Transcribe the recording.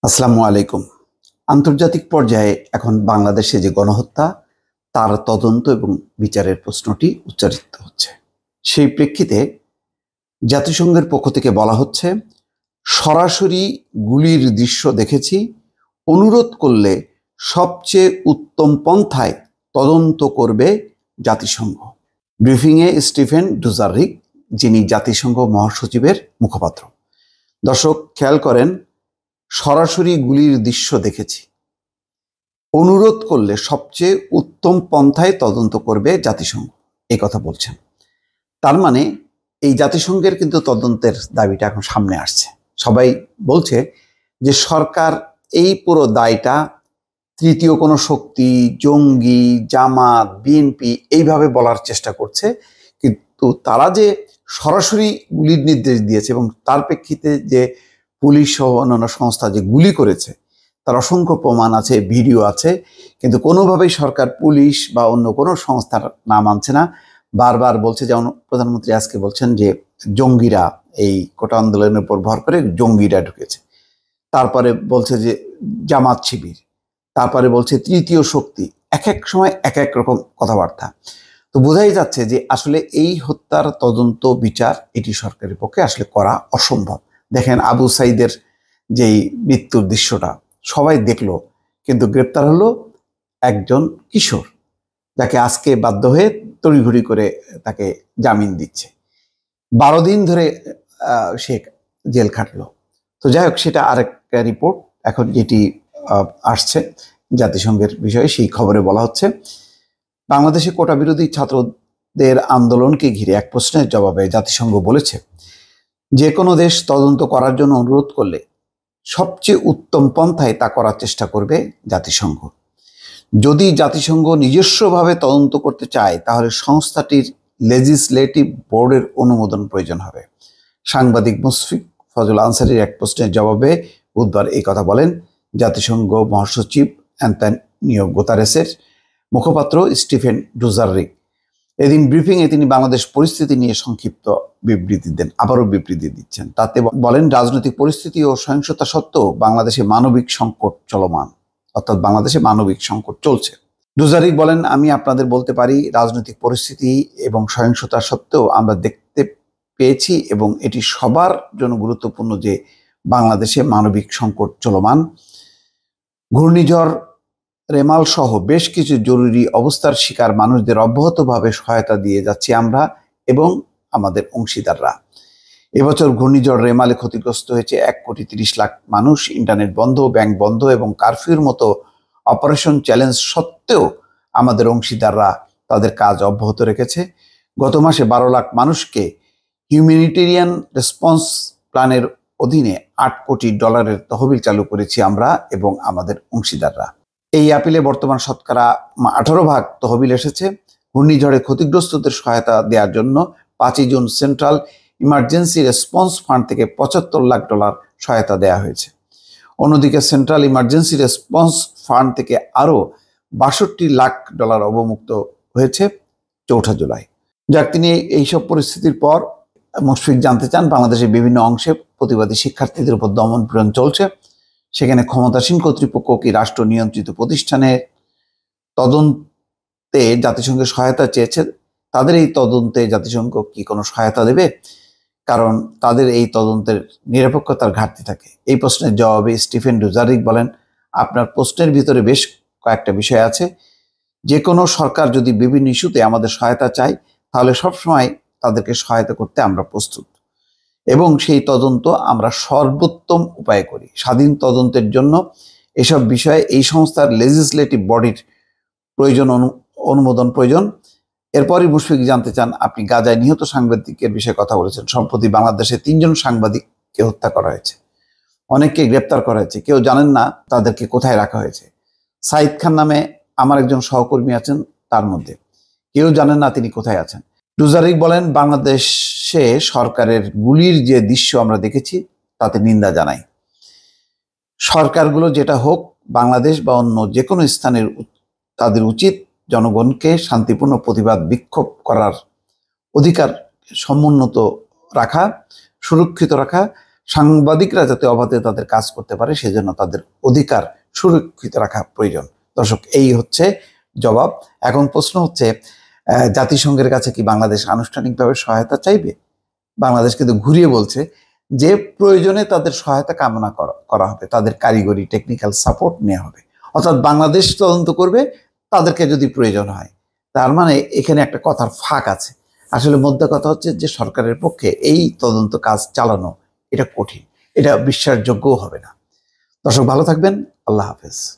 আসসালামু আলাইকুম। আন্তর্জাতিক পর্যায়ে এখন বাংলাদেশে যে গণহত্যা তার তদন্ত এবং বিচারের প্রশ্নটি উচ্চারিত হচ্ছে। সেই প্রেক্ষিতে জাতিসংঘের পক্ষ থেকে বলা হচ্ছে, সরাসরি গুলির দৃশ্য দেখেছি, অনুরোধ করলে সবচেয়ে উত্তম পন্থায় তদন্ত করবে জাতিসংঘ। ব্রিফিংয়ে স্টিফেন ডুজারিক, যিনি জাতিসংঘ মহাসচিবের মুখপাত্র। দর্শক খেয়াল করেন, সরাসরি গুলির দৃশ্য দেখেছি, অনুরোধ করলে সবচেয়ে উত্তম পন্থায় তদন্ত করবে জাতিসংঘ, এই কথা বলছেন। তার মানে এই জাতিসংঘের কিন্তু তদন্তের দাবিটা এখন সামনে আসছে। সবাই বলছে যে সরকার এই পুরো দায়টা তৃতীয় কোনো শক্তি, জঙ্গি, জামাত, বিএনপি এইভাবে বলার চেষ্টা করছে, কিন্তু তারা যে সরাসরি গুলির নির্দেশ দিয়েছে এবং তার প্রেক্ষিতে যে পুলিশ সহ অন্যান্য সংস্থা যে গুলি করেছে তার অসংখ্য প্রমাণ আছে, ভিডিও আছে, কিন্তু কোনোভাবেই সরকার পুলিশ বা অন্য কোনো সংস্থার নাম আনছে না। বারবার বলছে, যেমন প্রধানমন্ত্রী আজকে বলছেন যে জঙ্গিরা, এই কোটা আন্দোলনের উপর ভর করে জঙ্গিরা ঢুকেছে, তারপরে বলছে যে জামাত শিবির, তারপরে বলছে তৃতীয় শক্তি, এক এক সময় এক এক রকম কথাবার্তা। তো বোঝাই যাচ্ছে যে আসলে এই হত্যার তদন্ত বিচার এটি সরকারের পক্ষে আসলে করা অসম্ভব। দেখেন আবু সাইদের যেই মৃত্যুর দৃশ্যটা সবাই দেখলো, কিন্তু গ্রেপ্তার হলো একজন কিশোর, যাকে আজকে বাধ্য হয়ে তড়িঘড়ি করে তাকে জামিন দিচ্ছে। 12 দিন ধরে সে জেল খাটলো। তো যাই হোক, সেটা আরেকটা রিপোর্ট। এখন যেটি আসছে জাতিসংঘের বিষয়ে, সেই খবরে বলা হচ্ছে, বাংলাদেশে কোটা বিরোধী ছাত্রদের আন্দোলনকে ঘিরে এক প্রশ্নের জবাবে জাতিসংঘ বলেছে, যে কোনো দেশ তদন্ত করার জন্য অনুরোধ করলে সবচেয়ে উত্তম পন্থায় তা করার চেষ্টা করবে জাতিসংঘ। যদি জাতিসংঘ নিজস্বভাবে তদন্ত করতে চায় তাহলে সংস্থাটির লেজিসলেটিভ বোর্ডের অনুমোদন প্রয়োজন হবে। সাংবাদিক মুশফিক ফজল আনসারির এক প্রশ্নের জবাবে বুধবার এই কথা বলেন জাতিসংঘ মহাসচিব অ্যান্তনিও গুতেরেসের মুখপাত্র স্টিফেন ডুজারিক। এদিন ব্রিফিংয়ে তিনি বাংলাদেশ পরিস্থিতি নিয়ে সংক্ষিপ্ত বিবৃতি দেন, আবারও বিবৃতি দিচ্ছেন। তাতে বলেন, রাজনৈতিক পরিস্থিতি ও সহিংসতা সত্ত্বেও বাংলাদেশে মানবিক সংকট চলমান, অর্থাৎ বাংলাদেশে মানবিক সংকট চলছে। ডুজারিক বলেন, আমি আপনাদের বলতে পারি, রাজনৈতিক পরিস্থিতি এবং সহিংসতা সত্ত্বেও আমরা দেখতে পেয়েছি এবং এটি সবার জন্য গুরুত্বপূর্ণ যে বাংলাদেশে মানবিক সংকট চলমান। ঘূর্ণিঝড় রেমাল সহ বেশ কিছু জরুরি অবস্থার শিকার মানুষদের অব্যাহতভাবে সহায়তা দিয়ে যাচ্ছি আমরা এবং আমাদের অংশীদাররা। এবছর ঘূর্ণিঝড় রেমালে ক্ষতিগ্রস্ত হয়েছে 1,30,00,000 মানুষ। ইন্টারনেট বন্ধ, ব্যাংক বন্ধ এবং কারফিউর মতো অপারেশন চ্যালেঞ্জ সত্ত্বেও আমাদের অংশীদাররা তাদের কাজ অব্যাহত রেখেছে। গত মাসে 12 লাখ মানুষকে হিউম্যানিটেরিয়ান রেসপন্স প্ল্যানের অধীনে $8 কোটি তহবিল চালু করেছি আমরা এবং আমাদের অংশীদাররা। এই আপিলে বর্তমান শতকরা 18% তহবিল এসেছে। ঘূর্ণিঝড়ে ক্ষতিগ্রস্তদের সহায়তা দেওয়ার জন্য 5 June central emergency response fund থেকে $75 লাখ সহায়তা দেওয়া হয়েছে। অন্যদিকে সেন্ট্রাল ইমার্জেন্সি রেসপন্স ফান্ড থেকে আরও $62 লাখ অবমুক্ত হয়েছে 4 জুলাই। যাক, তিনি এইসব পরিস্থিতির পর মুশফিক জানতে চান, বাংলাদেশের বিভিন্ন অংশে প্রতিবাদী শিক্ষার্থীদের উপর দমন পীড়ন চলছে, সেখানে ক্ষমতাসীন কর্তৃপক্ষ কি রাষ্ট্র নিয়ন্ত্রিত প্রতিষ্ঠানের তদন্তে জাতিসংঘের সহায়তা চেয়েছে? তাদের এই তদন্তে জাতিসংঘ কি কোনো সহায়তা দেবে? কারণ তাদের এই তদন্তের নিরপেক্ষতার ঘাটতি থাকে। এই প্রশ্নের জবাবে স্টিফেন ডুজারিক বলেন, আপনার প্রশ্নের ভিতরে বেশ কয়েকটা বিষয় আছে। যে কোনো সরকার যদি বিভিন্ন ইস্যুতে আমাদের সহায়তা চায় তাহলে সবসময় তাদেরকে সহায়তা করতে আমরা প্রস্তুত এবং সেই তদন্ত আমরা সর্বোত্তম উপায়ে করি। স্বাধীন তদন্তের জন্য এসব বিষয়ে এই সংস্থার লেজিসলেটিভ বডির প্রয়োজন, অনুমোদন প্রয়োজন। এরপরই মুশফিক জানতে চান, আপনি গাজায় নিহত সাংবাদিকের বিষয়ে কথা বলেছেন। সম্প্রতি বাংলাদেশে 3 জন সাংবাদিককে হত্যা করা হয়েছে, অনেককে গ্রেপ্তার করা হয়েছে, কেউ জানেন না তাদেরকে কোথায় রাখা হয়েছে। সাইদ খান নামে আমার একজন সহকর্মী আছেন, তার মধ্যে কেউ জানেন না তিনি কোথায় আছেন। ডুজারিক বলেন, বাংলাদেশে সরকারের গুলির যে দৃশ্য আমরা দেখেছি তাতে নিন্দা জানাই। সরকারগুলো যেটা হোক, বাংলাদেশ বা অন্য যে কোনো স্থানের তাদের উচিত জনগণকে শান্তিপূর্ণ প্রতিবাদ বিক্ষোভ করার অধিকার সমুন্নত রাখা, সুরক্ষিত রাখা। সাংবাদিকরা যাতে অবাধে তাদের কাজ করতে পারে সেজন্য তাদের অধিকার সুরক্ষিত রাখা প্রয়োজন। দর্শক, এই হচ্ছে জবাব। এখন প্রশ্ন হচ্ছে, জাতিসংঘের কাছে কি বাংলাদেশ আনুষ্ঠানিকভাবে সহায়তা চাইবে? বাংলাদেশ কিন্তু ঘুরিয়ে বলছে যে প্রয়োজনে তাদের সহায়তা কামনা করা হবে, তাদের কারিগরি টেকনিক্যাল সাপোর্ট নেওয়া হবে। অর্থাৎ বাংলাদেশ তদন্ত করবে তাদেরকে যদি প্রয়োজন হয়। তার মানে এখানে একটা কথার ফাঁক আছে। আসলে মোদ্দা কথা হচ্ছে যে সরকারের পক্ষে এই তদন্ত কাজ চালানো এটা কঠিন, এটা বিশ্বাসযোগ্যও হবে না। দর্শক, ভালো থাকবেন। আল্লাহ হাফেজ।